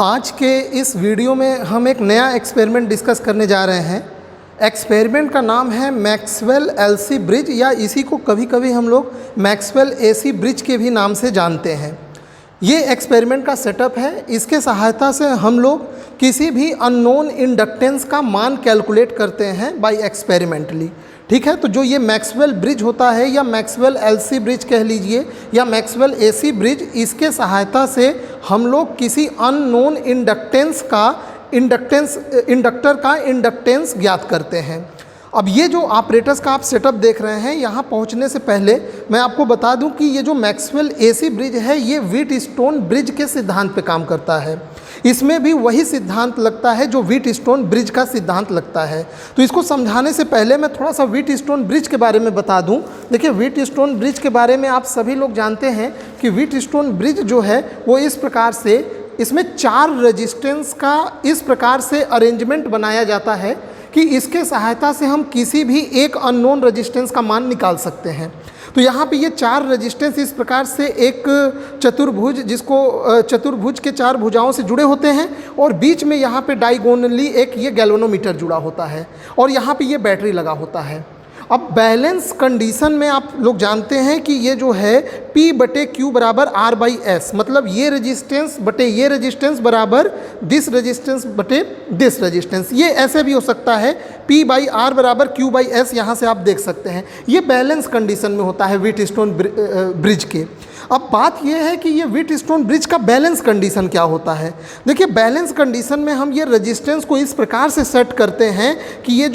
आज के इस वीडियो में हम एक नया एक्सपेरिमेंट डिस्कस करने जा रहे हैं। एक्सपेरिमेंट का नाम है मैक्सवेल एलसी ब्रिज, या इसी को कभी कभी हम लोग मैक्सवेल एसी ब्रिज के भी नाम से जानते हैं। ये एक्सपेरिमेंट का सेटअप है। इसके सहायता से हम लोग किसी भी अननोन इंडक्टेंस का मान कैलकुलेट करते हैं बाय एक्सपेरिमेंटली। ठीक है, तो जो ये मैक्सवेल ब्रिज होता है या मैक्सवेल एलसी ब्रिज कह लीजिए या मैक्सवेल एसी ब्रिज, इसके सहायता से हम लोग किसी अननोन इंडक्टर का इंडक्टेंस ज्ञात करते हैं। अब ये जो ऑपरेटर्स का आप सेटअप देख रहे हैं, यहाँ पहुँचने से पहले मैं आपको बता दूं कि ये जो मैक्सवेल एसी ब्रिज है ये व्हीटस्टोन ब्रिज के सिद्धांत पे काम करता है। इसमें भी वही सिद्धांत लगता है जो व्हीटस्टोन ब्रिज का सिद्धांत लगता है। तो इसको समझाने से पहले मैं थोड़ा सा व्हीटस्टोन ब्रिज के बारे में बता दूं। देखिए, व्हीटस्टोन ब्रिज के बारे में आप सभी लोग जानते हैं कि व्हीटस्टोन ब्रिज जो है वो इस प्रकार से, इसमें 4 रेजिस्टेंस का इस प्रकार से अरेंजमेंट बनाया जाता है कि इसके सहायता से हम किसी भी एक अननोन रेजिस्टेंस का मान निकाल सकते हैं। तो यहाँ पे ये 4 रेजिस्टेंस इस प्रकार से एक चतुर्भुज, जिसको चतुर्भुज के 4 भुजाओं से जुड़े होते हैं, और बीच में यहाँ पे डायगोनली एक ये गैल्वेनोमीटर जुड़ा होता है, और यहाँ पे ये बैटरी लगा होता है। अब बैलेंस कंडीशन में आप लोग जानते हैं कि ये जो है P/Q बराबर R/S, मतलब ये रेजिस्टेंस बटे ये रेजिस्टेंस बराबर दिस रेजिस्टेंस बटे दिस रेजिस्टेंस। ये ऐसे भी हो सकता है P/R बराबर Q/S, यहाँ से आप देख सकते हैं। ये बैलेंस कंडीशन में होता है व्हीटस्टोन ब्रिज के। अब बात यह है कि ये व्हीटस्टोन ब्रिज का बैलेंस कंडीशन क्या होता है। देखिए, बैलेंस कंडीशन में हम ये रेजिस्टेंस को इस प्रकार से सेट करते हैं कि ये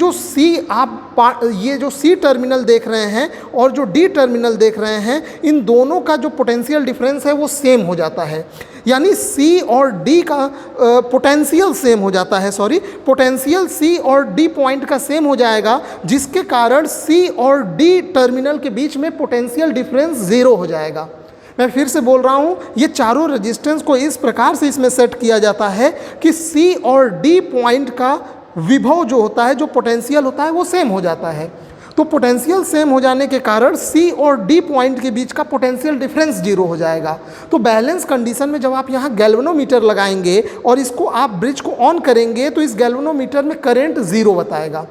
जो C टर्मिनल देख रहे हैं और जो D टर्मिनल देख रहे हैं, इन दोनों का जो पोटेंशियल डिफरेंस है वो सेम हो जाता है। यानी C और D का पोटेंशियल सेम हो जाता है, पोटेंशियल C और D पॉइंट का सेम हो जाएगा, जिसके कारण C और D टर्मिनल के बीच में पोटेंशियल डिफरेंस 0 हो जाएगा। मैं फिर से बोल रहा हूँ, ये चारों रेजिस्टेंस को इस प्रकार से इसमें सेट किया जाता है कि C और D पॉइंट का विभव जो होता है, जो पोटेंशियल होता है, वो सेम हो जाता है। तो पोटेंशियल सेम हो जाने के कारण C और D पॉइंट के बीच का पोटेंशियल डिफरेंस 0 हो जाएगा। तो बैलेंस कंडीशन में जब आप यहाँ गैल्वेनोमीटर लगाएंगे और इसको आप ब्रिज को ऑन करेंगे तो इस गैल्वेनोमीटर में करंट 0 बताएगा,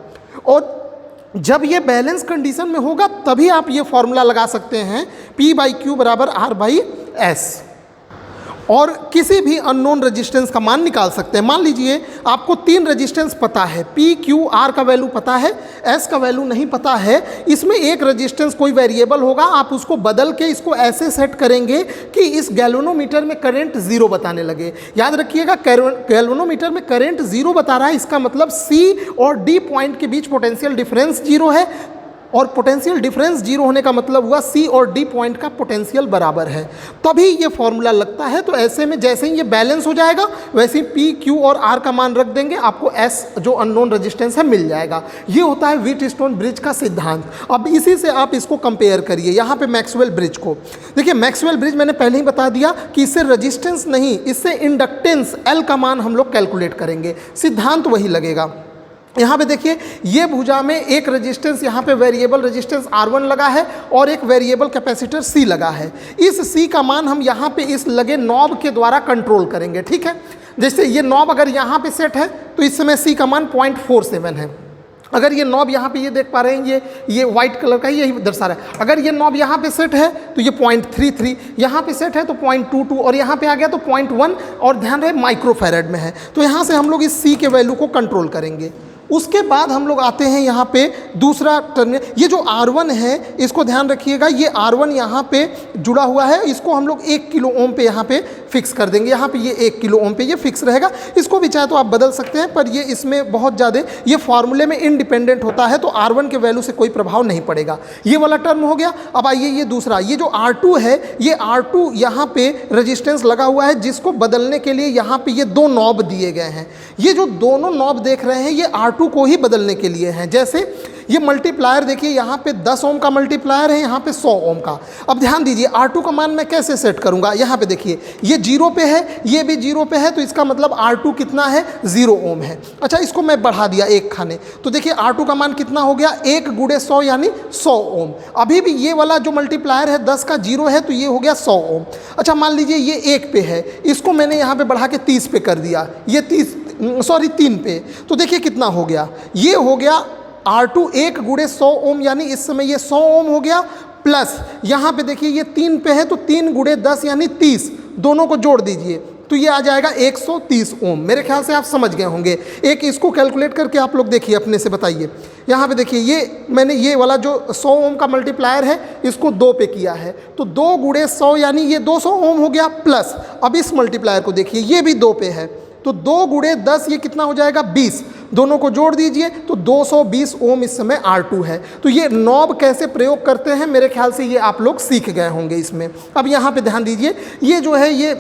और जब ये बैलेंस कंडीशन में होगा तभी आप ये फॉर्मूला लगा सकते हैं P/Q बराबर R/S, और किसी भी अननोन रेजिस्टेंस का मान निकाल सकते हैं। मान लीजिए आपको 3 रेजिस्टेंस पता है, P, Q, R का वैल्यू पता है, S का वैल्यू नहीं पता है। इसमें एक रेजिस्टेंस कोई वेरिएबल होगा, आप उसको बदल के इसको ऐसे सेट करेंगे कि इस गैल्वेनोमीटर में करंट 0 बताने लगे। याद रखिएगा, गैल्वेनोमीटर में करंट 0 बता रहा है, इसका मतलब C और D पॉइंट के बीच पोटेंशियल डिफरेंस 0 है, और पोटेंशियल डिफरेंस 0 होने का मतलब हुआ C और D पॉइंट का पोटेंशियल बराबर है, तभी ये फॉर्मूला लगता है। तो ऐसे में जैसे ही ये बैलेंस हो जाएगा वैसे ही P, Q और R का मान रख देंगे, आपको S जो अननोन रेजिस्टेंस है मिल जाएगा। ये होता है व्हीटस्टोन ब्रिज का सिद्धांत। अब इसी से आप इसको कंपेयर करिए यहाँ पे मैक्सवेल ब्रिज को। देखिए, मैक्सवेल ब्रिज मैंने पहले ही बता दिया कि इससे रेजिस्टेंस नहीं, इससे इंडक्टेंस L का मान हम लोग कैलकुलेट करेंगे, सिद्धांत वही लगेगा। यहाँ पे देखिए, ये भुजा में एक रेजिस्टेंस, यहाँ पे वेरिएबल रेजिस्टेंस R1 लगा है और एक वेरिएबल कैपेसिटर C लगा है। इस C का मान हम यहाँ पे इस लगे नॉब के द्वारा कंट्रोल करेंगे। ठीक है, जैसे ये नॉब अगर यहाँ पे सेट है तो इस समय C का मान 0.47 है। अगर ये नॉब यहाँ पे ये देख पा रहे हैं, ये वाइट कलर का ही यही दर्शा रहा है। अगर ये नॉब यहाँ पे सेट है तो ये 0.33, यहाँ पे सेट है तो 0.22, और यहाँ पे आ गया तो 0.1, और ध्यान रहे माइक्रोफैरेड में है। तो यहाँ से हम लोग इस C के वैल्यू को कंट्रोल करेंगे। उसके बाद हम लोग आते हैं यहाँ पे दूसरा टर्मिनल। ये जो R1 है, इसको ध्यान रखिएगा, ये R1 यहाँ पे जुड़ा हुआ है, इसको हम लोग 1 किलो ओम पे यहाँ पे फिक्स कर देंगे। यहाँ पे ये 1 किलो ओम पे ये फिक्स रहेगा। इसको भी चाहे तो आप बदल सकते हैं, पर ये इसमें बहुत ज़्यादा, ये फार्मूले में इंडिपेंडेंट होता है, तो R1 के वैल्यू से कोई प्रभाव नहीं पड़ेगा। ये वाला टर्म हो गया। अब आइए ये दूसरा, ये जो R2 है, ये R2 यहाँ पे रेजिस्टेंस लगा हुआ है, जिसको बदलने के लिए यहाँ पे ये 2 नॉब दिए गए हैं। ये जो दोनों नॉब देख रहे हैं, ये R2 को ही बदलने के लिए हैं। जैसे ये मल्टीप्लायर देखिए यहाँ पे 10 ओम का मल्टीप्लायर है, यहाँ पे 100 ओम का। अब ध्यान दीजिए R2 का मान मैं कैसे सेट करूँगा, यहाँ पे देखिए ये 0 पे है, ये भी 0 पे है, तो इसका मतलब R2 कितना है, 0 ओम है। अच्छा, इसको मैं बढ़ा दिया एक खाने, तो देखिए R2 का मान कितना हो गया, 1 गुणे 100 यानी 100 ओम। अभी भी ये वाला जो मल्टीप्लायर है 10 का 0 है, तो ये हो गया 100 ओम। अच्छा, मान लीजिए ये 1 पे है, इसको मैंने यहाँ पे बढ़ा के 30 पे कर दिया, ये 3 पे, तो देखिए कितना हो गया, ये हो गया R2 1 गुणे 100 ओम, यानी इस समय ये 100 ओम हो गया, प्लस यहाँ पे देखिए ये 3 पे है, तो 3 गुणे 10 यानी 30, दोनों को जोड़ दीजिए तो ये आ जाएगा 130 ओम। मेरे ख्याल से आप समझ गए होंगे। एक इसको कैलकुलेट करके आप लोग देखिए, अपने से बताइए। यहाँ पे देखिए ये मैंने ये वाला जो 100 ओम का मल्टीप्लायर है इसको 2 पे किया है, तो 2 गुणे 100 यानी ये 200 ओम हो गया, प्लस अब इस मल्टीप्लायर को देखिए ये भी 2 पे है, तो 2 गुणे 10 ये कितना हो जाएगा, 20, दोनों को जोड़ दीजिए तो 220 ओम इस समय R2 है। तो ये नॉब कैसे प्रयोग करते हैं, मेरे ख्याल से ये आप लोग सीख गए होंगे इसमें। अब यहाँ पे ध्यान दीजिए, ये जो है ये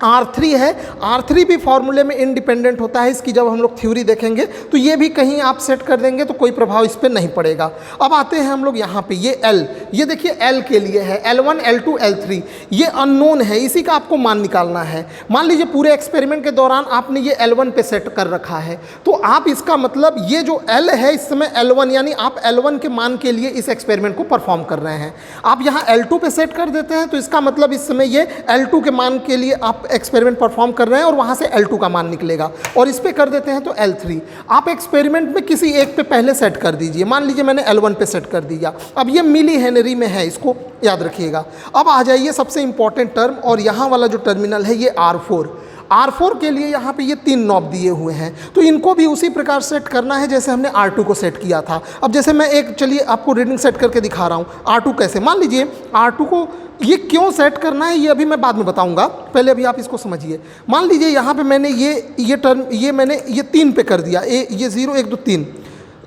R3 है, R3 भी फॉर्मूले में इंडिपेंडेंट होता है, इसकी जब हम लोग थ्योरी देखेंगे तो ये भी कहीं आप सेट कर देंगे तो कोई प्रभाव इस पर नहीं पड़ेगा। अब आते हैं हम लोग यहाँ पे, ये L, ये देखिए L के लिए है, L1 L2 L3, ये अननोन है, इसी का आपको मान निकालना है। मान लीजिए पूरे एक्सपेरिमेंट के दौरान आपने ये L1 पे सेट कर रखा है, तो आप इसका मतलब ये जो L है इस समय L1, यानी आप L1 के मान के लिए इस एक्सपेरिमेंट को परफॉर्म कर रहे हैं। आप यहाँ L2 पे सेट कर देते हैं तो इसका मतलब इस समय ये L2 के मान के लिए आप एक्सपेरिमेंट परफॉर्म कर रहे हैं और वहां से L2 का मान निकलेगा, और इस पे कर देते हैं तो L3। आप एक्सपेरिमेंट में किसी एक पे पहले सेट कर दीजिए, मान लीजिए मैंने L1 पे सेट कर दिया। अब ये मिली हेनरी में है, इसको याद रखिएगा। अब आ जाइए सबसे इंपॉर्टेंट टर्म, और यहाँ वाला जो टर्मिनल है ये R4 के लिए यहाँ पे ये 3 नॉब दिए हुए हैं, तो इनको भी उसी प्रकार सेट करना है जैसे हमने R2 को सेट किया था। अब जैसे मैं एक, चलिए आपको रीडिंग सेट करके दिखा रहा हूँ R2 कैसे। मान लीजिए R2 को ये क्यों सेट करना है ये अभी मैं बाद में बताऊंगा, पहले अभी आप इसको समझिए। मान लीजिए यहाँ पे मैंने ये टर्म मैंने ये 3 पे कर दिया, ये 0 1 2 3,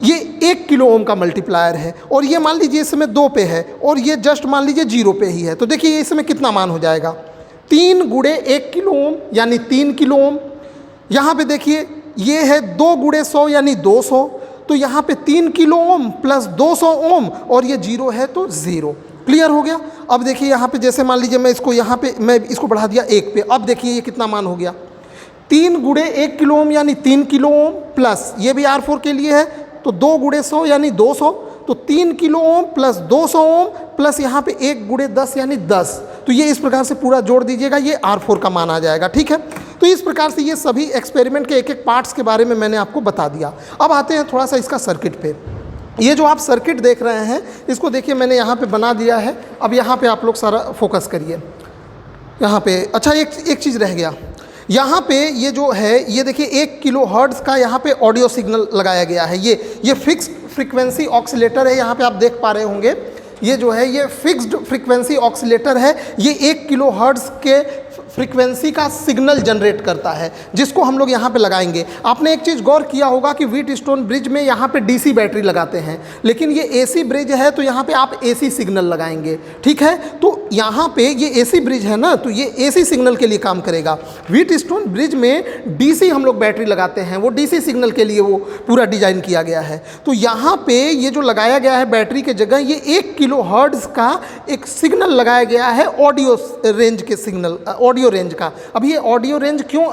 ये 1 किलो ओम का मल्टीप्लायर है, और ये मान लीजिए इस समय 2 पे है, और ये जस्ट मान लीजिए 0 पे ही है, तो देखिए इस समय कितना मान हो जाएगा, 3 गुणे 1 किलो ओम यानी 3 किलो ओम। यहाँ पे देखिए ये है 2 गुणे 100 यानी 200, तो यहाँ पे 3 किलो ओम प्लस 200 ओम, और ये 0 है तो 0। क्लियर हो गया। अब देखिए यहाँ पे जैसे मान लीजिए मैं इसको यहाँ पे मैं इसको बढ़ा दिया 1 पे, अब देखिए ये कितना मान हो गया, 3 गुणे 1 किलो ओम यानी 3 किलो ओम, प्लस ये भी R4 के लिए है तो 2 गुणे 100 यानी 200, तो 3 kilo ohm plus 200 ohm plus यहाँ पे 1 गुणे 10 यानी 10, तो ये इस प्रकार से पूरा जोड़ दीजिएगा, ये R4 का मान आ जाएगा। ठीक है, तो इस प्रकार से ये सभी एक्सपेरिमेंट के एक एक पार्ट्स के बारे में मैंने आपको बता दिया। अब आते हैं थोड़ा सा इसका सर्किट पे। ये जो आप सर्किट देख रहे हैं इसको देखिए मैंने यहाँ पे बना दिया है। अब यहाँ पे आप लोग सारा फोकस करिए यहाँ पे। अच्छा, एक चीज़ रह गया, यहाँ पे ये जो है ये देखिए 1 किलो हर्ट्ज़ का यहाँ पे ऑडियो सिग्नल लगाया गया है। ये फिक्स्ड फ्रीक्वेंसी ऑक्सीलेटर है, यहाँ पे आप देख पा रहे होंगे, ये जो है ये फिक्स्ड फ्रीक्वेंसी ऑक्सीलेटर है। ये 1 किलो हर्ट्ज़ के फ्रीक्वेंसी का सिग्नल जनरेट करता है, जिसको हम लोग यहाँ पे लगाएंगे। आपने एक चीज़ गौर किया होगा कि व्हीटस्टोन ब्रिज में यहाँ पे डीसी बैटरी लगाते हैं, लेकिन ये एसी ब्रिज है तो यहाँ पे आप एसी सिग्नल लगाएंगे। ठीक है, तो यहाँ पे ये एसी ब्रिज है ना, तो ये एसी सिग्नल के लिए काम करेगा। व्हीटस्टोन ब्रिज में डीसी हम लोग बैटरी लगाते हैं, वो डीसी सिग्नल के लिए वो पूरा डिजाइन किया गया है। तो यहाँ पे ये जो लगाया गया है बैटरी के जगह, ये 1 किलो हर्ट्ज़ का एक सिग्नल लगाया गया है, ऑडियो रेंज के सिग्नल, ऑडियो रेंज का। अब ये ऑडियो रेंज क्यों,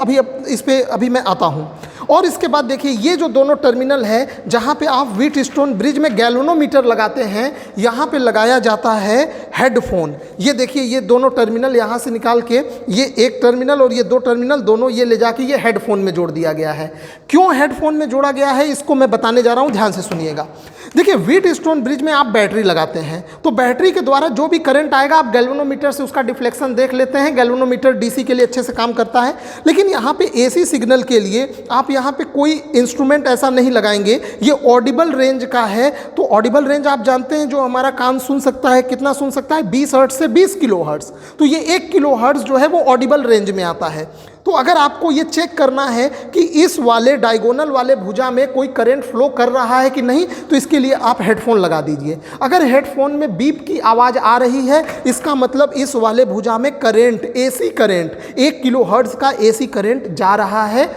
इस पे अभी मैं आता हूँ। और इसके बाद देखिए ये जो दोनों टर्मिनल है जहाँ पे आप व्हीटस्टोन ब्रिज में गैल्वेनोमीटर लगाते हैं, यहाँ पे लगाया जाता है हेडफोन। ये देखिए ये दोनों टर्मिनल यहाँ से निकाल के, ये एक टर्मिनल और ये 2 टर्मिनल दोनों ये ले जाके ये हेडफोन में जोड़ दिया गया है। क्यों हेडफोन में जोड़ा गया है इसको मैं बताने जा रहा हूँ, ध्यान से सुनिएगा। देखिए व्हीटस्टोन ब्रिज में आप बैटरी लगाते हैं, तो बैटरी के द्वारा जो भी करंट आएगा आप गैल्वेनोमीटर से उसका डिफ्लेक्शन देख लेते हैं। गैल्वेनोमीटर डीसी के लिए अच्छे से काम करता है, लेकिन यहाँ पे एसी सिग्नल के लिए आप यहाँ पे कोई इंस्ट्रूमेंट ऐसा नहीं लगाएंगे। ये ऑडिबल रेंज का है, तो ऑडिबल रेंज आप जानते हैं जो हमारा कान सुन सकता है, कितना सुन सकता है, 20 हर्ट्ज से 20 किलो हर्ट्ज। तो ये 1 किलो हर्ट्ज जो है वो ऑडिबल रेंज में आता है। तो अगर आपको ये चेक करना है कि इस वाले डायगोनल वाले भुजा में कोई करंट फ्लो कर रहा है कि नहीं, तो इसके लिए आप हेडफोन लगा दीजिए। अगर हेडफोन में बीप की आवाज़ आ रही है, इसका मतलब इस वाले भुजा में current, AC current, 1 kilo hertz का एसी करंट जा रहा है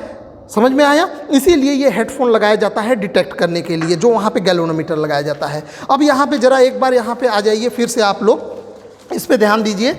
समझ में आया? इसीलिए ये हेडफोन लगाया जाता है डिटेक्ट करने के लिए, जो वहाँ पे गैल्वेनोमीटर लगाया जाता है। अब यहाँ पे जरा एक बार यहाँ पे आ जाइए, फिर से आप लोग इस पे ध्यान दीजिए।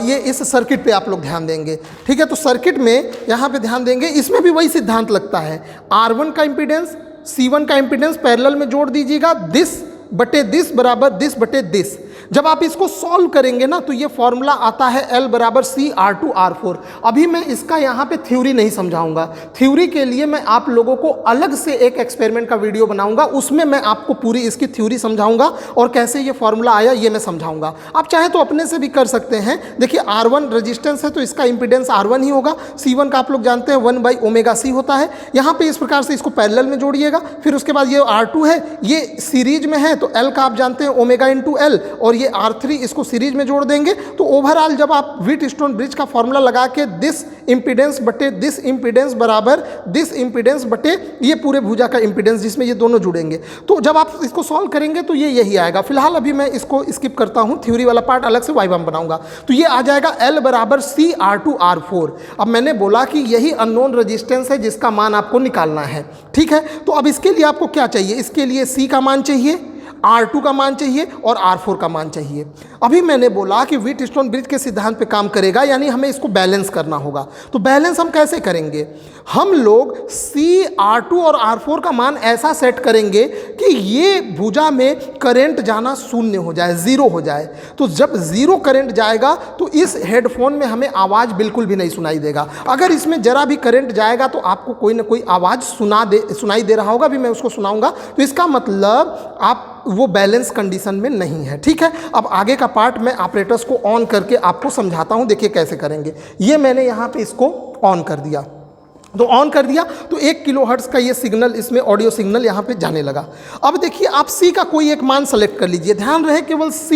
ये इस सर्किट पे आप लोग ध्यान देंगे, ठीक है? तो सर्किट में यहाँ पे ध्यान देंगे, इसमें भी वही सिद्धांत लगता है। R1 का इम्पीडेंस C1 का इम्पीडेंस पैरेलल में जोड़ दीजिएगा, दिस बटे दिस बराबर दिस बटे दिस। जब आप इसको सॉल्व करेंगे ना तो ये फॉर्मूला आता है L बराबर CR2R4। अभी मैं इसका यहाँ पे थ्योरी नहीं समझाऊंगा, थ्योरी के लिए मैं आप लोगों को अलग से एक एक्सपेरिमेंट का वीडियो बनाऊंगा, उसमें मैं आपको पूरी इसकी थ्योरी समझाऊंगा और कैसे ये फॉर्मूला आया ये मैं समझाऊंगा। आप चाहे तो अपने से भी कर सकते हैं। देखिए R1 रेजिस्टेंस है तो इसका इंपीडेंस R1 ही होगा। C1 का आप लोग जानते हैं 1/ωc होता है। यहाँ पे इस प्रकार से इसको पैरेलल में जोड़िएगा। फिर उसके बाद ये R2 है, ये सीरीज में है तो L का आप जानते हैं ओमेगा इंटू L, और ये R3 इसको सीरीज में जोड़ देंगे। तो ओवरऑल जब आप व्हीटस्टोन ब्रिज का फॉर्मूला लगा के दिस इंपीडेंस बटे दिस इंपीडेंस बराबर दिस इंपीडेंस बटे ये पूरे भुजा का इंपीडेंस जिसमें ये दोनों जुड़ेंगे, तो जब आप इसको सॉल्व करेंगे तो ये यही आएगा। फिलहाल अभी मैं इसको स्किप करता हूँ, थ्योरी वाला पार्ट अलग से वाइवा में बनाऊंगा। तो ये आ जाएगा L बराबर CR2R4। अब मैंने बोला कि यही अननोन रेजिस्टेंस है जिसका मान आपको निकालना है, ठीक है? तो अब इसके लिए आपको क्या चाहिए? इसके लिए C का मान चाहिए, R2 का मान चाहिए और R4 का मान चाहिए। अभी मैंने बोला कि व्हीटस्टोन ब्रिज के सिद्धांत पे काम करेगा, यानी हमें इसको बैलेंस करना होगा। तो बैलेंस हम कैसे करेंगे? हम लोग C, R2 और R4 का मान ऐसा सेट करेंगे कि ये भुजा में करंट जाना शून्य हो जाए, ज़ीरो हो जाए। तो जब ज़ीरो करंट जाएगा तो इस हेडफोन में हमें आवाज़ बिल्कुल भी नहीं सुनाई देगा। अगर इसमें ज़रा भी करंट जाएगा तो आपको कोई ना कोई आवाज़ सुनाई दे रहा होगा, अभी मैं उसको सुनाऊंगा। तो इसका मतलब आप वो बैलेंस कंडीशन में नहीं है, ठीक है? अब आगे का पार्ट मैं ऑपरेटर्स को ऑन करके आपको समझाता हूं, देखिए कैसे करेंगे। ये मैंने यहाँ पे इसको ऑन कर दिया, तो ऑन कर दिया तो 1 किलोहर्ट्ज़ का ये सिग्नल, इसमें ऑडियो सिग्नल यहाँ पे जाने लगा। अब देखिए आप C का कोई एक मान सेलेक्ट कर लीजिए। ध्यान रहे केवल C,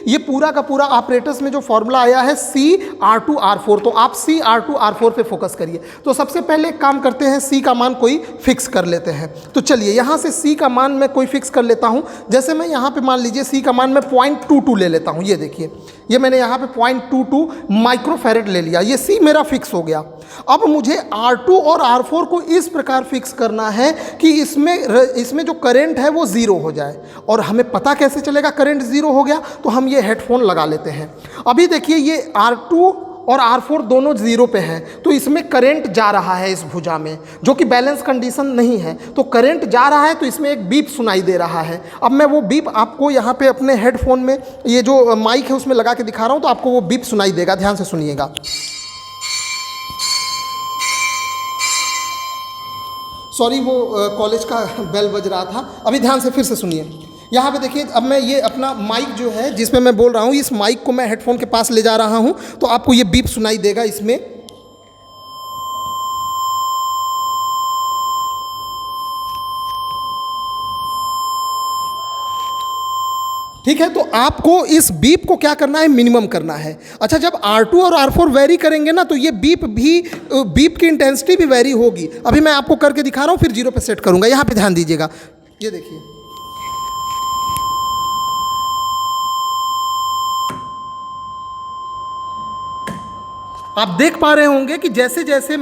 ये पूरा का पूरा ऑपरेटर्स में जो फॉर्मूला आया है CR2R4, तो आप CR2R4 पे फोकस करिए। तो सबसे पहले एक काम करते हैं, C का मान कोई फिक्स कर लेते हैं। तो चलिए यहाँ से C का मान मैं कोई फिक्स कर लेता हूँ। जैसे मैं यहाँ पर मान लीजिए C का मान मैं 0.22 ले लेता हूँ। ये देखिए, ये मैंने यहाँ पे 0.22 माइक्रोफैरेड ले लिया, ये C मेरा फिक्स हो गया। अब मुझे R2 और R4 को इस प्रकार फिक्स करना है कि इसमें जो करंट है वो ज़ीरो हो जाए। और हमें पता कैसे चलेगा करंट ज़ीरो हो गया? तो हम ये हेडफोन लगा लेते हैं। अभी देखिए ये R2 और R4 दोनों ज़ीरो पे हैं, तो इसमें करंट जा रहा है इस भुजा में, जो कि बैलेंस कंडीशन नहीं है। तो करंट जा रहा है तो इसमें एक बीप सुनाई दे रहा है। अब मैं वो बीप आपको यहाँ पे अपने हेडफोन में, ये जो माइक है उसमें लगा के दिखा रहा हूँ, तो आपको वो बीप सुनाई देगा। ध्यान से सुनिएगा। सॉरी, वो कॉलेज का बेल बज रहा था। अभी ध्यान से फिर से सुनिए। यहाँ पे देखिए, अब मैं ये अपना माइक जो है जिसमें मैं बोल रहा हूँ, इस माइक को मैं हेडफोन के पास ले जा रहा हूँ, तो आपको ये बीप सुनाई देगा इसमें। ठीक है, तो आपको इस बीप को क्या करना है? मिनिमम करना है। अच्छा, जब R2 और R4 वेरी करेंगे ना तो ये बीप की इंटेंसिटी भी वेरी होगी। अभी मैं आपको करके दिखा रहा हूँ, फिर 0 पे सेट करूँगा। यहाँ पे ध्यान दीजिएगा, ये देखिए, आप देख पा रहे होंगे कि जैसे जैसे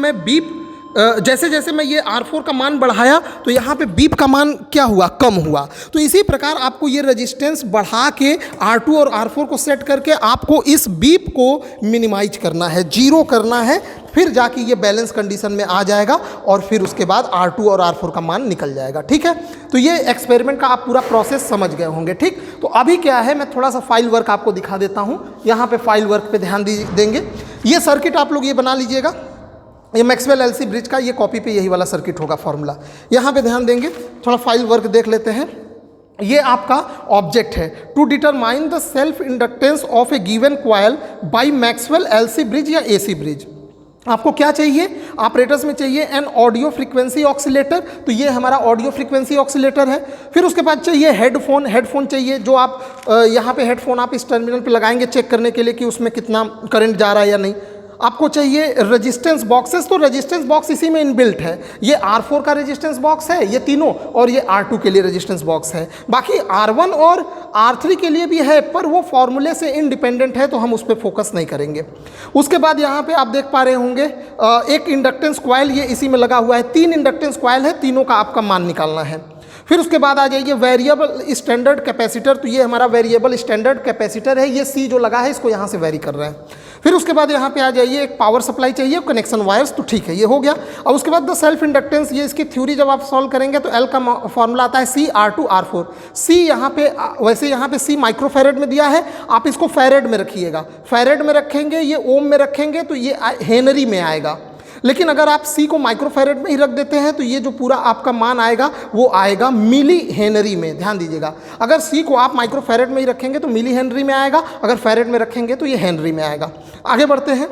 मैं ये R4 का मान बढ़ाया तो यहाँ पे बीप का मान क्या हुआ? कम हुआ। तो इसी प्रकार आपको ये रेजिस्टेंस बढ़ा के R2 और R4 को सेट करके आपको इस बीप को मिनिमाइज करना है, जीरो करना है, फिर जाके ये बैलेंस कंडीशन में आ जाएगा और फिर उसके बाद R2 और R4 का मान निकल जाएगा। ठीक है, तो ये एक्सपेरिमेंट का आप पूरा प्रोसेस समझ गए होंगे। ठीक, तो अभी क्या है, मैं थोड़ा सा फाइल वर्क आपको दिखा देता हूँ। यहाँ पे फाइल वर्क पे ध्यान देंगे। ये सर्किट आप लोग ये बना लीजिएगा, ये मैक्सवेल एलसी ब्रिज का ये कॉपी पे यही वाला सर्किट होगा फॉर्मूला। यहाँ पे ध्यान देंगे, थोड़ा फाइल वर्क देख लेते हैं। ये आपका ऑब्जेक्ट है, to determine the self inductance of a given coil by Maxwell LC bridge या एसी ब्रिज। आपको क्या चाहिए? ऑपरेटर्स में चाहिए एन ऑडियो फ्रीक्वेंसी ऑक्सीलेटर, तो ये हमारा ऑडियो फ्रीक्वेंसी ऑक्सीलेटर है। फिर उसके बाद चाहिए हेडफोन चाहिए, जो आप यहाँ पे हेडफोन आप इस टर्मिनल पे लगाएंगे चेक करने के लिए कि उसमें कितना करंट जा रहा है या नहीं। आपको चाहिए रेजिस्टेंस बॉक्सेस, तो रेजिस्टेंस बॉक्स इसी में इनबिल्ट है। ये R4 का रेजिस्टेंस बॉक्स है ये तीनों, और ये R2 के लिए रेजिस्टेंस बॉक्स है। बाकी R1 और R3 के लिए भी है, पर वो फॉर्मूले से इंडिपेंडेंट है तो हम उस पर फोकस नहीं करेंगे। उसके बाद यहाँ पे आप देख पा रहे होंगे एक इंडक्टेंस कॉइल ये इसी में लगा हुआ है। 3 इंडक्टेंस कॉइल है, तीनों का आपका मान निकालना है। फिर उसके बाद आ जाइए वेरिएबल स्टैंडर्ड कैपेसिटर, तो ये हमारा वेरिएबल स्टैंडर्ड कैपेसिटर है, ये C जो लगा है इसको यहाँ से वेरी कर रहे हैं। फिर उसके बाद यहाँ पे आ जाइए एक पावर सप्लाई चाहिए, कनेक्शन वायर्स, तो ठीक है ये हो गया। और उसके बाद द सेल्फ इंडक्टेंस, ये इसकी थ्योरी जब आप सॉल्व करेंगे तो L का फॉर्मूला आता है CR2R4। C यहाँ पे वैसे यहाँ पे C माइक्रोफेरेड में दिया है, आप इसको फेरेड में रखिएगा। फेरेड में रखेंगे, ये ओम में रखेंगे तो ये हेनरी में आएगा। लेकिन अगर आप C को माइक्रोफेरेड में ही रख देते हैं तो ये जो पूरा आपका मान आएगा वो आएगा मिली हेनरी में। ध्यान दीजिएगा, अगर C को आप माइक्रोफेरेड में ही रखेंगे तो मिली हेनरी में आएगा, अगर फेरेड में रखेंगे तो ये हेनरी में आएगा। आगे बढ़ते हैं,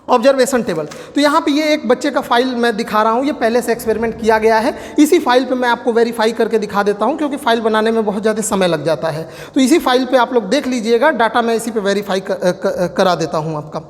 ऑब्जर्वेशन टेबल। तो यहाँ पे ये एक बच्चे का फाइल मैं दिखा रहा हूँ, ये पहले से एक्सपेरिमेंट किया गया है। इसी फाइल पे मैं आपको वेरीफाई करके दिखा देता हूँ, क्योंकि फाइल बनाने में बहुत ज़्यादा समय लग जाता है। तो इसी फाइल पे आप लोग देख लीजिएगा, डाटा मैं इसी पे वेरीफाई करा देता हूँ आपका,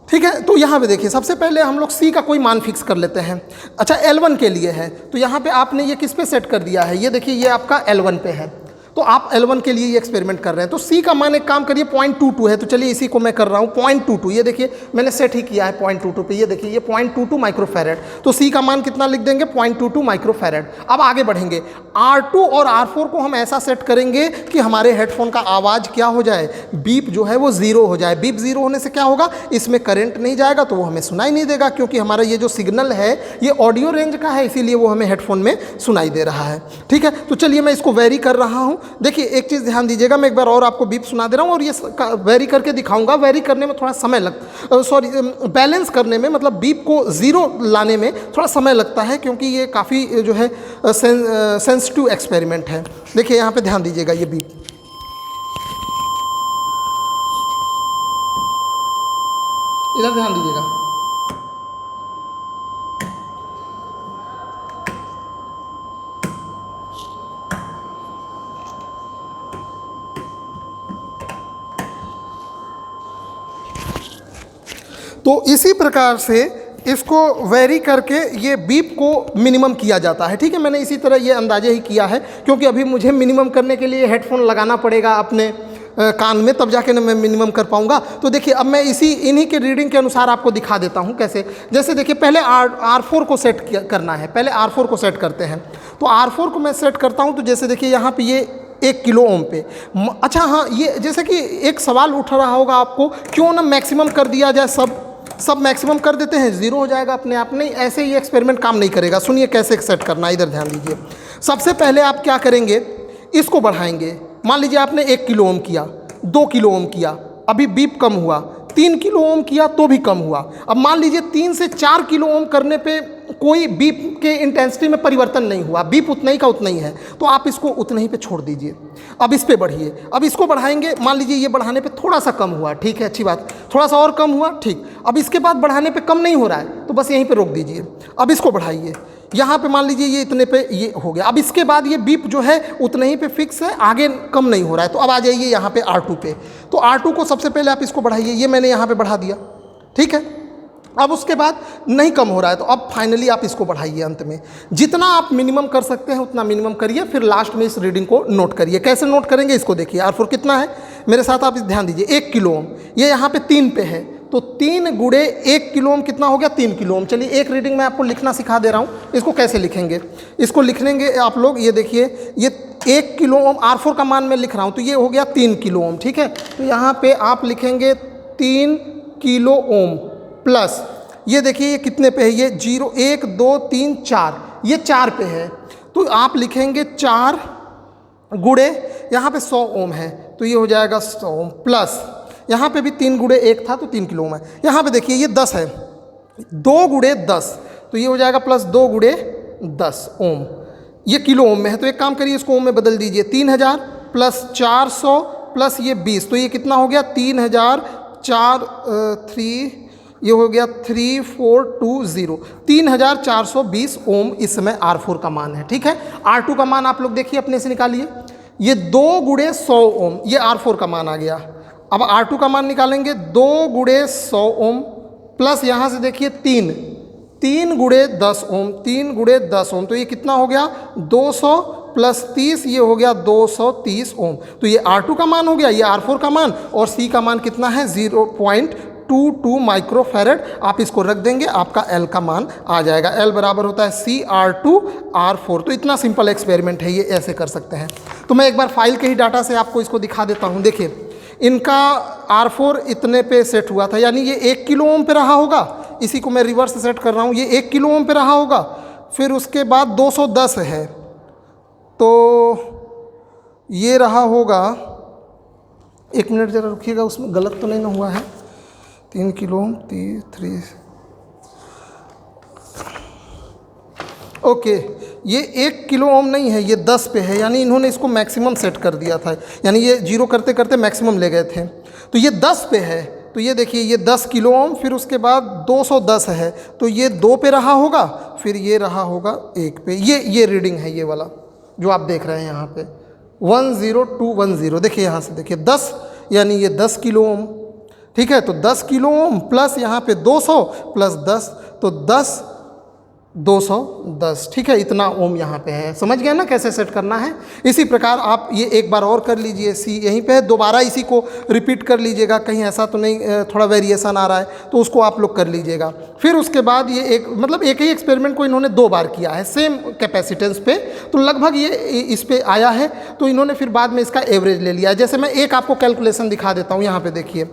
ठीक है। तो यहाँ पे देखिए, सबसे पहले हम लोग C का कोई मान फिक्स कर लेते हैं। अच्छा, L1 के लिए है, तो यहाँ पे आपने ये किस पे सेट कर दिया है, ये देखिए ये आपका L1 पे है, तो आप L1 के लिए ये एक्सपेरिमेंट कर रहे हैं। तो C का मान एक काम करिए 0.22 है, तो चलिए इसी को मैं कर रहा हूँ 0.22। ये देखिए मैंने सेट ही किया है 0.22 पे, ये देखिए ये 0.22 माइक्रोफेरेड। तो C का मान कितना लिख देंगे, 0.22 माइक्रोफेरेड। अब आगे बढ़ेंगे, R2 और R4 को हम ऐसा सेट करेंगे कि हमारे हेडफोन का आवाज़ क्या हो जाए, बीप जो है वो ज़ीरो हो जाए। बीप ज़ीरो होने से क्या होगा, इसमें करंट नहीं जाएगा तो वो हमें सुनाई नहीं देगा, क्योंकि हमारा ये जो सिग्नल है ये ऑडियो रेंज का है, इसीलिए वो हमें हेडफोन में सुनाई दे रहा है, ठीक है। तो चलिए मैं इसको वेरी कर रहा हूँ। देखिए एक चीज़ ध्यान दीजिएगा, मैं एक बार और आपको बीप सुना दे रहा हूँ और ये वेरी करके दिखाऊंगा। वेरी करने में थोड़ा समय बैलेंस करने में, मतलब बीप को ज़ीरो लाने में थोड़ा समय लगता है, क्योंकि ये काफ़ी जो है सेंसिटिव एक्सपेरिमेंट है। देखिए यहाँ पे ध्यान दीजिएगा, ये बीप, इधर ध्यान दीजिएगा। तो इसी प्रकार से इसको वेरी करके ये बीप को मिनिमम किया जाता है, ठीक है। मैंने इसी तरह ये अंदाजे ही किया है, क्योंकि अभी मुझे मिनिमम करने के लिए हेडफोन लगाना पड़ेगा अपने कान में, तब जाके ना मैं मिनिमम कर पाऊंगा। तो देखिए अब मैं इन्हीं के रीडिंग के अनुसार आपको दिखा देता हूं कैसे। जैसे देखिए पहले R4 को सेट करना है, पहले R4 को सेट करते हैं। तो R4 को मैं सेट करता हूं, तो जैसे देखिए यहाँ पे ये 1 किलो ओम पे। अच्छा हाँ, ये जैसे कि एक सवाल उठ रहा होगा आपको, क्यों ना मैक्सिमम कर दिया जाए, सब मैक्सिमम कर देते हैं, ज़ीरो हो जाएगा अपने आप। नहीं, ऐसे ये एक्सपेरिमेंट काम नहीं करेगा। सुनिए कैसे सेट करना, इधर ध्यान दीजिए। सबसे पहले आप क्या करेंगे, इसको बढ़ाएंगे। मान लीजिए आपने 1 किलो ओम किया, 2 किलो ओम किया, अभी बीप कम हुआ, 3 किलो ओम किया तो भी कम हुआ। अब मान लीजिए 3 से 4 किलो ओम करने पे कोई बीप के इंटेंसिटी में परिवर्तन नहीं हुआ, बीप उतना ही का उतना ही है, तो आप इसको उतना ही पे छोड़ दीजिए। अब इस पे बढ़िए, अब इसको बढ़ाएंगे। मान लीजिए ये बढ़ाने पे थोड़ा सा कम हुआ, ठीक है, अच्छी बात, थोड़ा सा और कम हुआ, ठीक। अब इसके बाद बढ़ाने पे कम नहीं हो रहा है तो बस यहीं पे रोक दीजिए। अब इसको बढ़ाइए, यहाँ पे मान लीजिए ये इतने पे ये हो गया। अब इसके बाद ये बीप जो है उतना ही पे फिक्स है, आगे कम नहीं हो रहा है। तो अब आ जाइए यहाँ पे R2 पे। तो R2 को सबसे पहले आप इसको बढ़ाइए, ये मैंने यहाँ पे बढ़ा दिया, ठीक है। अब उसके बाद नहीं कम हो रहा है तो अब फाइनली आप इसको बढ़ाइए। अंत में जितना आप मिनिमम कर सकते हैं उतना मिनिमम करिए, फिर लास्ट में इस रीडिंग को नोट करिए। कैसे नोट करेंगे, इसको देखिए। R4 कितना है मेरे साथ, आप ध्यान दीजिए, 1 किलो ओम, ये यहाँ पे 3 पे है, तो 3 गुणे 1 किलो ओम कितना हो गया, 3 किलो ओम। चलिए एक रीडिंग मैं आपको लिखना सिखा दे रहा हूँ, इसको कैसे लिखेंगे, इसको लिख लेंगे आप लोग। ये देखिए, ये 1 किलो ओम R4 का मान मैं लिख रहा हूँ, तो ये हो गया 3 किलो ओम, ठीक है। तो यहाँ पे आप लिखेंगे 3 किलो ओम प्लस, ये देखिए ये कितने पे है, ये 0 1 2 3 4, ये 4 पे है, तो आप लिखेंगे 4 गुणे यहाँ पे 100 ओम है, तो ये हो जाएगा 100 ओम प्लस यहाँ पे भी 3 गुणे 1 था तो 3 किलो ओम है। यहाँ पे देखिए ये 10 है, 2 गुणे 10, तो ये हो जाएगा प्लस 2 गुणे 10 ओम, ये किलो ओम में है। तो एक काम करिए, इसको ओम में बदल दीजिए। 3000 प्लस 400 प्लस ये 20, तो ये कितना हो गया, 3000 4 3, ये हो गया 3420, 3420 ओम इस समय R4 का मान है, ठीक है। R2 का मान आप लोग देखिए अपने से निकालिए, ये 2 गुणे 100 ओम, ये R4 का मान आ गया। अब R2 का मान निकालेंगे, 2 गुणे 100 ओम प्लस यहाँ से देखिए 3 गुणे 10 ओम, 3 गुणे 10 ओम, तो ये कितना हो गया 200 प्लस 30, ये हो गया 230 ओम। तो ये R2 का मान हो गया, ये R4 का मान, और C का मान कितना है 0.22 माइक्रोफैरड। आप इसको रख देंगे, आपका L का मान आ जाएगा। L बराबर होता है CR2 R4। तो इतना सिंपल एक्सपेरिमेंट है, ये ऐसे कर सकते हैं। तो मैं एक बार फाइल के ही डाटा से आपको इसको दिखा देता हूँ। देखिए इनका R4 इतने पे सेट हुआ था, यानी ये 1 किलो ओम पे रहा होगा। इसी को मैं रिवर्स सेट कर रहा हूँ, ये 1 किलो ओम पे रहा होगा। फिर उसके बाद 210 है, तो ये रहा होगा, 1 मिनट ज़रा रुकिएगा, उसमें गलत तो नहीं ना हुआ है। 3 किलो ओम 3 ओके, ये 1 किलो ओम नहीं है, ये 10 पे है, यानी इन्होंने इसको मैक्सिमम सेट कर दिया था, यानी ये जीरो करते करते मैक्सिमम ले गए थे। तो ये 10 पे है, तो ये देखिए ये 10 किलो ओम, फिर उसके बाद 210 है, तो ये 2 पे रहा होगा, फिर ये रहा होगा 1 पे। ये रीडिंग है, ये वाला जो आप देख रहे हैं यहाँ पे 10210। देखिए यहाँ से देखिए 10, यानी ये 10 किलो ओम, ठीक है। तो 10 किलो ओम प्लस यहाँ पे 200 प्लस 10, तो 210, ठीक है, इतना ओम यहाँ पे है। समझ गए ना कैसे सेट करना है। इसी प्रकार आप ये एक बार और कर लीजिए, सी यहीं पे है, दोबारा इसी को रिपीट कर लीजिएगा, कहीं ऐसा तो नहीं थोड़ा वेरिएशन आ रहा है, तो उसको आप लोग कर लीजिएगा। फिर उसके बाद ये एक ही एक्सपेरिमेंट को इन्होंने 2 बार किया है सेम कैपेसिटेंस पे, तो लगभग ये इस पे आया है। तो इन्होंने फिर बाद में इसका एवरेज ले लिया। जैसे मैं एक आपको कैलकुलेशन दिखा देता हूँ, यहाँ पे देखिए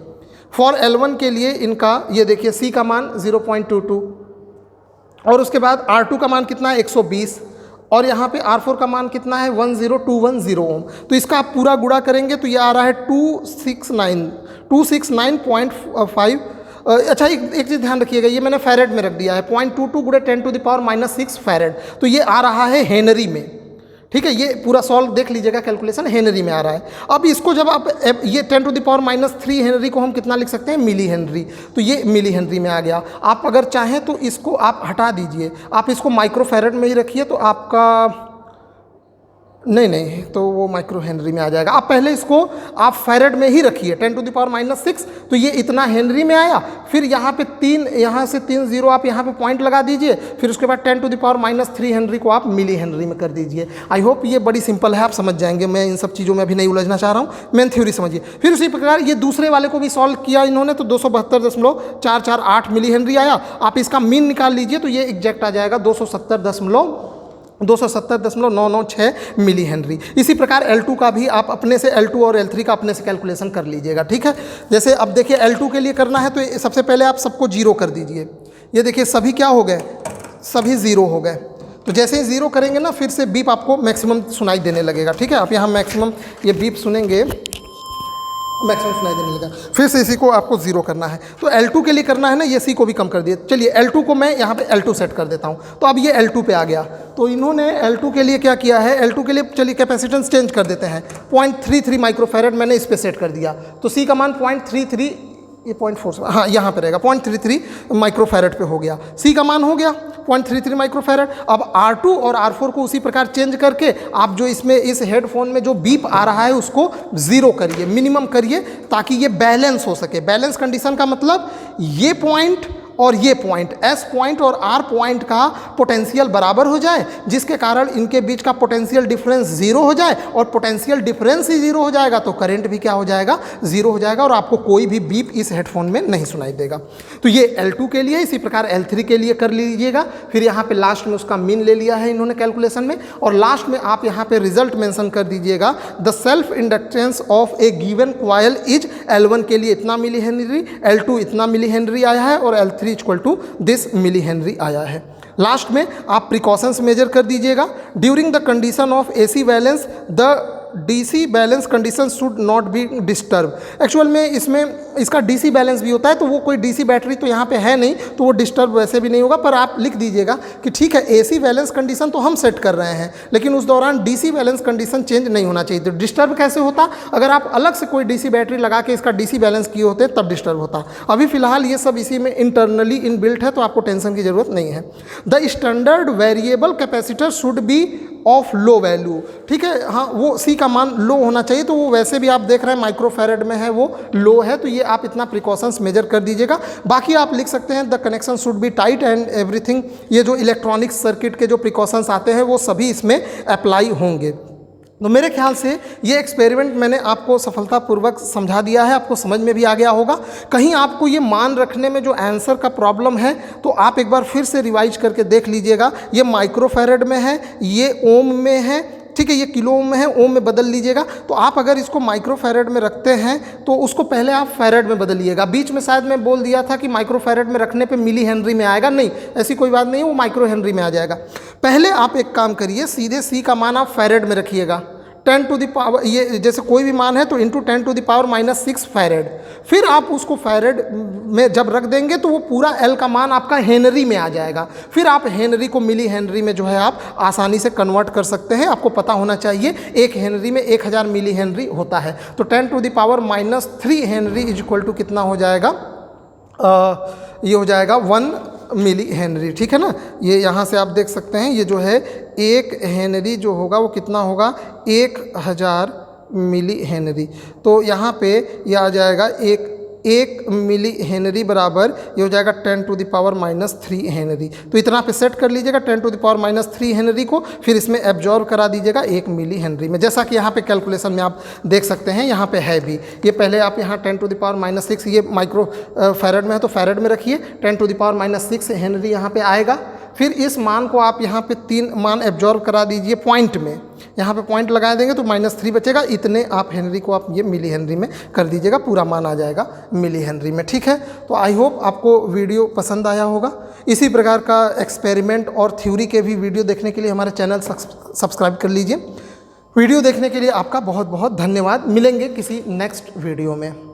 फॉर L1 के लिए इनका ये देखिए C का मान 0.22, और उसके बाद R2 का मान कितना है 120, और यहाँ पे R4 का मान कितना है 10210 ओम। तो इसका आप पूरा गुणा करेंगे तो ये आ रहा है 269.5। अच्छा एक चीज़ ध्यान रखिएगा, ये मैंने फैरेड में रख दिया है, 0.22 गुणे 10⁻⁻6 फैरेड, तो ये आ रहा है हेनरी में, ठीक है। ये पूरा सॉल्व देख लीजिएगा, कैलकुलेशन हेनरी में आ रहा है। अब इसको जब आप ये 10⁻³ हेनरी को हम कितना लिख सकते हैं मिली हेनरी, तो ये मिली हेनरी में आ गया। आप अगर चाहें तो इसको आप हटा दीजिए, आप इसको माइक्रोफैरड में ही रखिए, तो आपका नहीं तो वो माइक्रो हेनरी में आ जाएगा। आप पहले इसको आप फैरेड में ही रखिए 10⁻⁻6, तो ये इतना हेनरी में आया। फिर यहाँ पे 3, यहाँ से 3 0 आप यहाँ पे पॉइंट लगा दीजिए, फिर उसके बाद 10⁻³ हेनरी को आप मिली हेनरी में कर दीजिए। आई होप ये बड़ी सिंपल है, आप समझ जाएंगे। मैं इन सब चीज़ों में अभी नहीं उलझना चाह रहा हूँ, मेन थ्योरी समझिए। फिर उसी प्रकार ये दूसरे वाले को भी सॉल्व किया इन्होंने, तो 272.448 मिली हेनरी आया। आप इसका मीन निकाल लीजिए, तो ये एग्जैक्ट आ जाएगा 270.996 मिली हेनरी। इसी प्रकार L2 का भी आप अपने से, L2 और L3 का अपने से कैलकुलेशन कर लीजिएगा, ठीक है। जैसे अब देखिए L2 के लिए करना है, तो सबसे पहले आप सबको 0 कर दीजिए। ये देखिए सभी क्या हो गए, सभी 0 हो गए। तो जैसे ही 0 करेंगे ना, फिर से बीप आपको मैक्सिमम सुनाई देने लगेगा, ठीक है। आप यहाँ मैक्सिमम ये बीप सुनेंगे, मैक्सिमम सुनाई देने लगा। फिर से इसी को आपको 0 करना है। तो L2 के लिए करना है ना, ये C को भी कम कर दिए। चलिए L2 को मैं यहाँ पे L2 सेट कर देता हूँ, तो अब ये L2 पे आ गया। तो इन्होंने L2 के लिए क्या किया है, L2 के लिए चलिए कैपेसिटेंस चेंज कर देते हैं, 0.33 माइक्रोफैरड मैंने इस पर सेट कर दिया। तो C का मान 0.33, ये 0.4, हाँ यहाँ पे रहेगा 0.33 माइक्रोफैरड पे हो गया। C का मान हो गया 0.33 माइक्रोफैरड। अब R2 और R4 को उसी प्रकार चेंज करके आप जो इसमें इस हेडफोन में जो बीप आ रहा है उसको 0 करिए, मिनिमम करिए, ताकि ये बैलेंस हो सके। बैलेंस कंडीशन का मतलब ये पॉइंट और ये पॉइंट, S पॉइंट और R पॉइंट का पोटेंशियल बराबर हो जाए, जिसके कारण इनके बीच का पोटेंशियल डिफरेंस 0 हो जाए, और पोटेंशियल डिफरेंस ही 0 हो जाएगा तो करंट भी क्या हो जाएगा, 0 हो जाएगा, और आपको कोई भी बीप इस हेडफोन में नहीं सुनाई देगा। तो ये L2 के लिए। इसी प्रकार L3 के लिए कर लीजिएगा। फिर यहाँ पे लास्ट में उसका मीन ले लिया है इन्होंने कैलकुलेशन में, और लास्ट में आप यहाँ पे रिजल्ट मेंशन कर दीजिएगा, the self inductance of a given coil is L1 के लिए इतना मिली हेनरी, L2 इतना मिली हेनरी आया है, और L3 equal to this milli henry आया है। लास्ट में आप प्रिकॉशंस मेजर कर दीजिएगा। During the condition of AC balance the DC balance condition should not be disturb. Actual में इसमें इसका DC बैलेंस भी होता है, तो वो कोई DC बैटरी तो यहाँ पे है नहीं, तो वो डिस्टर्ब वैसे भी नहीं होगा। पर आप लिख दीजिएगा कि ठीक है AC बैलेंस कंडीशन तो हम सेट कर रहे हैं, लेकिन उस दौरान DC बैलेंस कंडीशन चेंज नहीं होना चाहिए। तो डिस्टर्ब कैसे होता, अगर आप अलग से कोई DC बैटरी लगा के इसका DC बैलेंस किए होते तब डिस्टर्ब होता। अभी फिलहाल ये सब इसी में इंटरनली इनबिल्ट है, तो आपको टेंशन की जरूरत नहीं है। The standard variable capacitor should be of low value, ठीक है। हाँ, वो सी का मान लो होना चाहिए, तो वो वैसे भी आप देख रहे हैं माइक्रोफैरेड में है, वो लो है, तो ये आप इतना प्रिकॉशंस मेजर कर दीजिएगा। बाकी आप लिख सकते हैं the connection should be tight and everything. ये जो इलेक्ट्रॉनिक सर्किट के जो प्रिकॉशंस आते हैं वो सभी इसमें अप्लाई होंगे। तो मेरे ख्याल से ये एक्सपेरिमेंट मैंने आपको सफलतापूर्वक समझा दिया है, आपको समझ में भी आ गया होगा। कहीं आपको ये मान रखने में जो आंसर का प्रॉब्लम है तो आप एक बार फिर से रिवाइज करके देख लीजिएगा। ये माइक्रोफैरेड में है, ये ओम में है, ठीक है, ये किलो ओम में है, ओम में बदल लीजिएगा। तो आप अगर इसको माइक्रोफैरेड में रखते हैं तो उसको पहले आप फैरेड में बदलिएगा। बीच में शायद मैं बोल दिया था कि माइक्रोफैरेड में रखने पे मिली हेनरी में आएगा, नहीं, ऐसी कोई बात नहीं है, वो माइक्रो हेनरी में आ जाएगा। पहले आप एक काम करिए, सीधे सी का मान आप फैरेड में रखिएगा, 10 टू द पावर, ये जैसे कोई भी मान है तो into 10 to the power -6 farad. फिर आप उसको फैरेड में जब रख देंगे तो वो पूरा एल का मान आपका हेनरी में आ जाएगा। फिर आप हेनरी को मिली हेनरी में जो है आप आसानी से कन्वर्ट कर सकते हैं। आपको पता होना चाहिए 1 हेनरी में 1000 मिली हेनरी होता है। तो 10 to the power -3 henry is equal to कितना हो जाएगा, ये हो जाएगा 1 मिली हेनरी, ठीक है ना। ये यहाँ से आप देख सकते हैं, ये जो है 1 हेनरी जो होगा वो कितना होगा, 1000 मिली हेनरी। तो यहाँ पे ये आ जाएगा 1 मिली हेनरी बराबर ये हो जाएगा 10 टू द पावर -3 हेनरी। तो इतना पे सेट कर लीजिएगा 10 टू द पावर -3 हेनरी को, फिर इसमें एब्जॉर्व करा दीजिएगा 1 मिली हेनरी में। जैसा कि यहाँ पे कैलकुलेशन में आप देख सकते हैं, यहाँ पे है भी, ये पहले आप यहाँ 10 टू द पावर -6, ये माइक्रो फैरेड में है तो फैरेड में रखिए, 10 टू द पावर -6 हेनरी यहाँ पे आएगा। फिर इस मान को आप यहाँ पे 3 मान एब्जॉर्व करा दीजिए पॉइंट में, यहाँ पे पॉइंट लगा देंगे तो -3 बचेगा, इतने आप हेनरी को आप ये मिली हेनरी में कर दीजिएगा, पूरा मान आ जाएगा मिली हेनरी में, ठीक है। तो आई होप आपको वीडियो पसंद आया होगा। इसी प्रकार का एक्सपेरिमेंट और थ्योरी के भी वीडियो देखने के लिए हमारे चैनल सब्सक्राइब कर लीजिए। वीडियो देखने के लिए आपका बहुत बहुत धन्यवाद। मिलेंगे किसी नेक्स्ट वीडियो में।